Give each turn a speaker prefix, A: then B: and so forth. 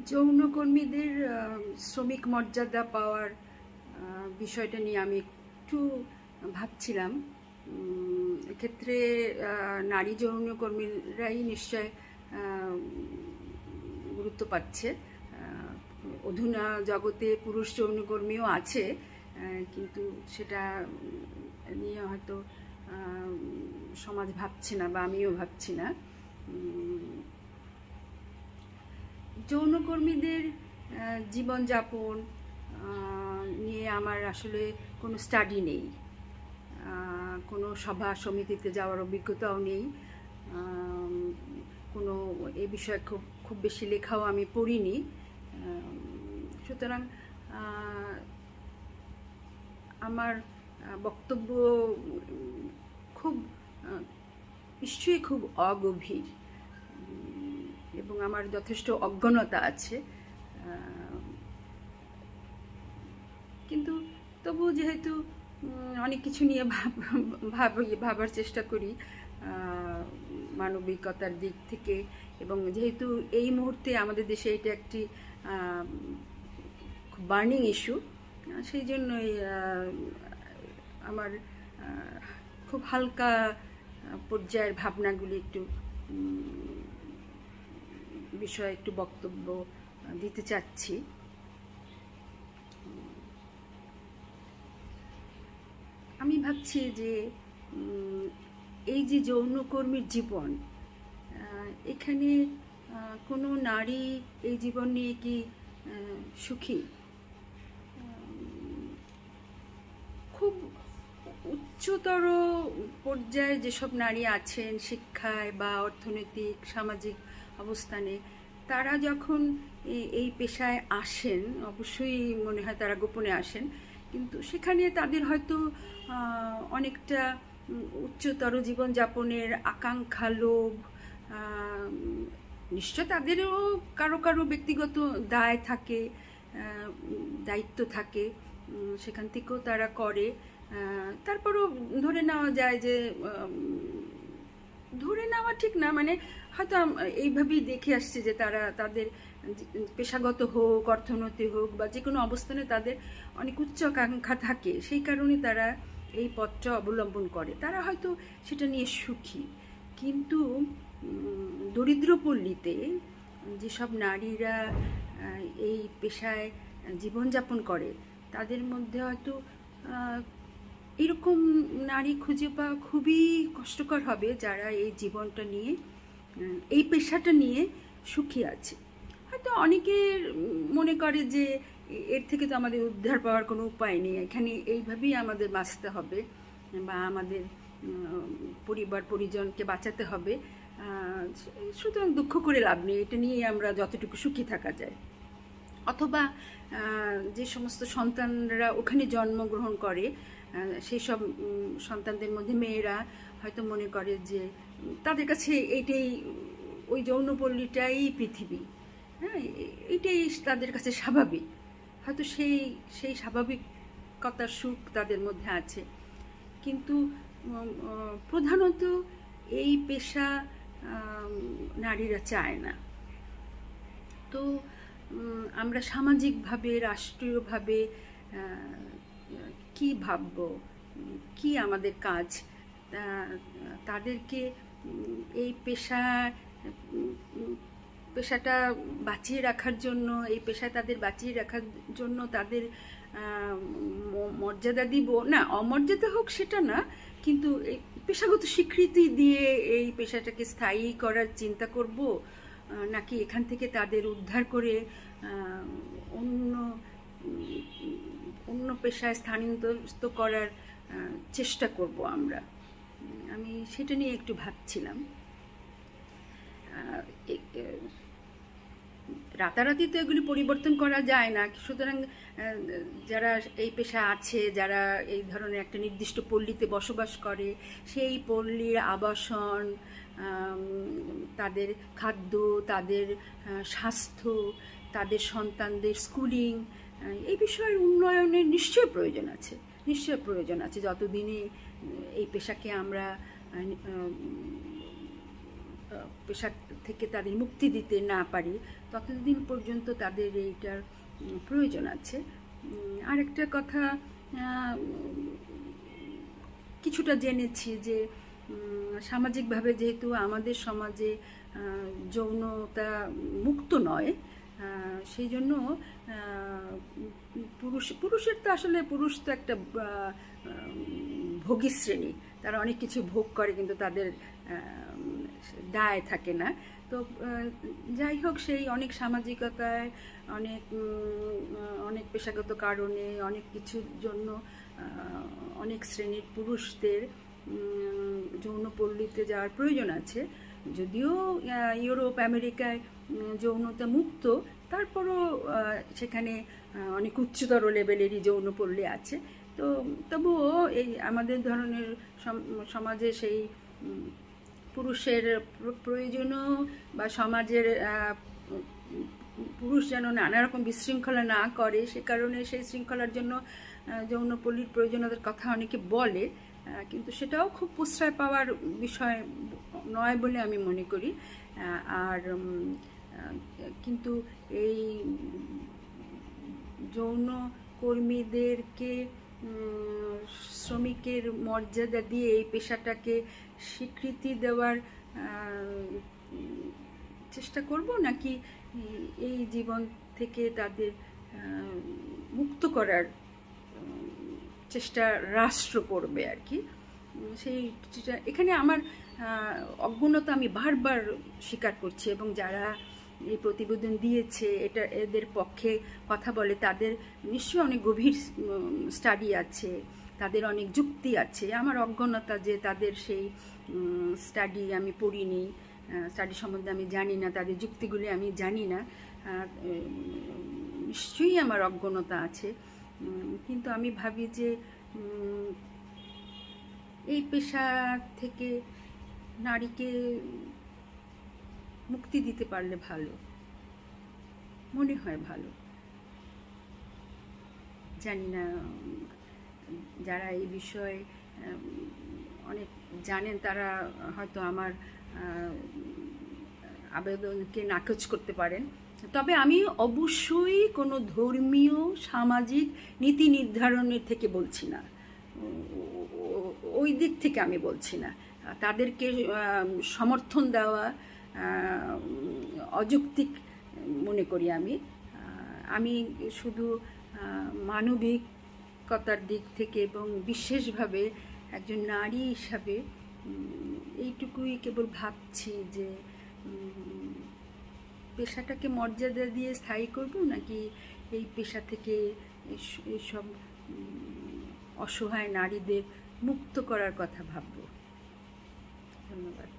A: যৌনকর্মীদের শ্রমিক মর্যাদা পাওয়ার বিষয়টা নিয়ে আমি একটু ভাবছিলাম। এক্ষেত্রে নারী যৌনকর্মীরাই নিশ্চয় গুরুত্ব পাচ্ছে। অধুনা জগতে পুরুষ যৌনকর্মীও আছে, কিন্তু সেটা নিয়ে হয়তো সমাজ ভাবছে না বা আমিও ভাবছি না। যৌনকর্মীদের জীবনযাপন নিয়ে আমার আসলে কোনো স্টাডি নেই, কোনো সভা সমিতিতে যাওয়ার অভিজ্ঞতাও নেই, কোনো এ বিষয়ে খুব বেশি লেখাও আমি পড়িনি। সুতরাং আমার বক্তব্য নিশ্চয়ই খুব অগভীর এবং আমার যথেষ্ট অজ্ঞতা আছে, কিন্তু তবু যেহেতু অনেক কিছু নিয়ে ভাবার চেষ্টা করি মানবিকতার দিক থেকে, এবং যেহেতু এই মুহূর্তে আমাদের দেশে এটা একটি খুব বার্নিং ইস্যু, সেই জন্যই আমার খুব হালকা পর্যায়ের ভাবনাগুলি বিষয়ে একটু বক্তব্য দিতে চাচ্ছি। আমি ভাবছি যে এই যে যৌনকর্মীর জীবন, এখানে কোনো নারী এই জীবন নিয়ে কি সুখী? খুব উচ্চতর পর্যায়ে যেসব নারী আছেন শিক্ষায় বা অর্থনৈতিক সামাজিক অবস্থানে, তারা যখন এই পেশায় আসেন, অবশ্যই মনে হয় তারা গোপনে আসেন, কিন্তু সেখানে তাদের হয়তো অনেকটা উচ্চতর জীবনযাপনের আকাঙ্ক্ষা, লোভ, নিশ্চয় তাদেরও কারো কারো ব্যক্তিগত দায় থাকে, দায়িত্ব থাকে, সেখান থেকেও তারা করে। তারপরও ধরে নেওয়া যায় যে, ধরে নেওয়া ঠিক না, মানে হয়তো এইভাবেই দেখে আসছে যে তারা তাদের পেশাগত হোক, অর্থনৈতিক হোক বা যে কোনো অবস্থানে তাদের অনেক উচ্চ আকাঙ্ক্ষা থাকে, সেই কারণে তারা এই পথটা অবলম্বন করে। তারা হয়তো সেটা নিয়ে সুখী, কিন্তু দরিদ্রপল্লীতে যেসব নারীরা এই পেশায় জীবনযাপন করে, তাদের মধ্যে হয়তো এরকম নারী খুঁজে পাওয়া খুবই কষ্টকর হবে যারা এই জীবনটা নিয়ে, এই পেশাটা নিয়ে সুখী আছে। হয়তো অনেকের মনে করে যে এর থেকে তো আমাদের উদ্ধার পাওয়ার কোনো উপায় নেই, এখানে এইভাবেই আমাদের বাঁচতে হবে বা আমাদের পরিবার পরিজনকে বাঁচাতে হবে, সুতরাং দুঃখ করে লাভ নেই, এটা নিয়ে আমরা যতটুকু সুখী থাকা যায়। অথবা যে সমস্ত সন্তানরা ওখানে জন্মগ্রহণ করে, সেই সব সন্তানদের মধ্যে মেয়েরা হয়তো মনে করে যে তাদের কাছে এইটাই, ওই যৌনপল্লীটাই পৃথিবী, হ্যাঁ, এইটাই তাদের কাছে স্বাভাবিক, হয়তো সেই স্বাভাবিকতার সুখ তাদের মধ্যে আছে। কিন্তু প্রধানত এই পেশা নারীরা চায় না। তো আমরা সামাজিকভাবে, রাষ্ট্রীয়ভাবে কি ভাবব, কি আমাদের কাজ, তাদেরকে এই পেশাটা বাঁচিয়ে রাখার জন্য, এই পেশায় তাদের বাঁচিয়ে রাখার জন্য তাদের মর্যাদা দিব না, অমর্যাদা হোক সেটা না, কিন্তু এই পেশাগত স্বীকৃতি দিয়ে এই পেশাটাকে স্থায়ী করার চিন্তা করব, নাকি এখান থেকে তাদের উদ্ধার করে অন্য পেশায় স্থানান্তরিত করার চেষ্টা করব আমি সেটা নিয়ে একটু ভাবছিলাম। রাতারাতি তো এগুলি পরিবর্তন করা যায় না, সুতরাং যারা এই পেশা আছে, যারা এই ধরনের একটা নির্দিষ্ট পল্লীতে বসবাস করে, সেই পল্লীর আবাসন, তাদের খাদ্য, তাদের স্বাস্থ্য, তাদের সন্তানদের স্কুলিং, এই বিষয়ের উন্নয়নের নিশ্চয় প্রয়োজন আছে। যতদিনে এই পেশাকে আমরা পেশা থেকে তাদের মুক্তি দিতে না পারি ততদিন পর্যন্ত তাদের এইটার প্রয়োজন আছে। আরেকটা কথা কিছুটা জেনেছি যে সামাজিকভাবে যেহেতু আমাদের সমাজে যৌনতা মুক্ত নয়, সেই জন্য পুরুষের তো আসলে পুরুষ তো একটা ভোগী শ্রেণী, তারা অনেক কিছু ভোগ করে কিন্তু তাদের দায় থাকে না। তো যাই হোক, সেই অনেক সামাজিকতায়, অনেক পেশাগত কারণে, অনেক কিছুর জন্য অনেক শ্রেণীর পুরুষদের যৌনপল্লীতে যাওয়ার প্রয়োজন আছে। যদিও ইউরোপ আমেরিকায় যৌনতা মুক্ত, তারপরও সেখানে অনেক উচ্চতর লেভেলেরই যৌনপল্লী আছে। তো তবুও এই আমাদের ধরনের সমাজে সেই পুরুষের প্রয়োজনও বা সমাজের পুরুষ যেন নানা রকম বিশৃঙ্খলা না করে, সে কারণে সেই শৃঙ্খলার জন্য যৌনপল্লীর প্রয়োজনীয়তার কথা অনেকে বলে, কিন্তু সেটাও খুব প্রশ্রয় পাওয়ার বিষয় নয় বলে আমি মনে করি। আর কিন্তু এই যৌন কর্মীদেরকে শ্রমিকের মর্যাদা দিয়ে এই পেশাটাকে স্বীকৃতি দেওয়ার চেষ্টা করব, নাকি এই জীবন থেকে তাদের মুক্ত করার চেষ্টা রাষ্ট্র করবে আর কি। এখানে আমার অজ্ঞতা আমি বারবার স্বীকার করছি, এবং যারা এই প্রতিবেদন দিয়েছে এদের পক্ষে কথা বলে তাদের নিশ্চয়ই অনেক গভীর স্টাডি আছে, তাদের অনেক যুক্তি আছে। আমার অজ্ঞতা যে তাদের সেই স্টাডি আমি পড়িনি, স্টাডি সম্বন্ধে আমি জানি না, তাদের যুক্তিগুলি আমি জানি না, নিশ্চয়ই আমার অজ্ঞতা আছে। কিন্তু আমি ভাবি যে এই পেশা থেকে নারীকে মুক্তি দিতে পারলে ভালো, মনে হয় ভালো। জানি না, যারা এই বিষয়ে অনেক জানেন তারা হয়তো আমার আবেদনকে নাকচ করতে পারেন। তবে আমি অবশ্যই কোনো ধর্মীয় সামাজিক নীতি নির্ধারণের থেকে বলছি না, ওই দিক থেকে আমি বলছি না। তাদেরকে সমর্থন দেওয়া অযৌক্তিক মনে করি আমি শুধু মানবিকতার দিক থেকে এবং বিশেষভাবে একজন নারী হিসাবে এইটুকুই কেবল ভাবছি যে পেশাটাকে মর্যাদা দিয়ে স্থায়ী করব, নাকি এই পেশা থেকে এইসব অসহায় নারীদের মুক্ত করার কথা ভাবব। ধন্যবাদ।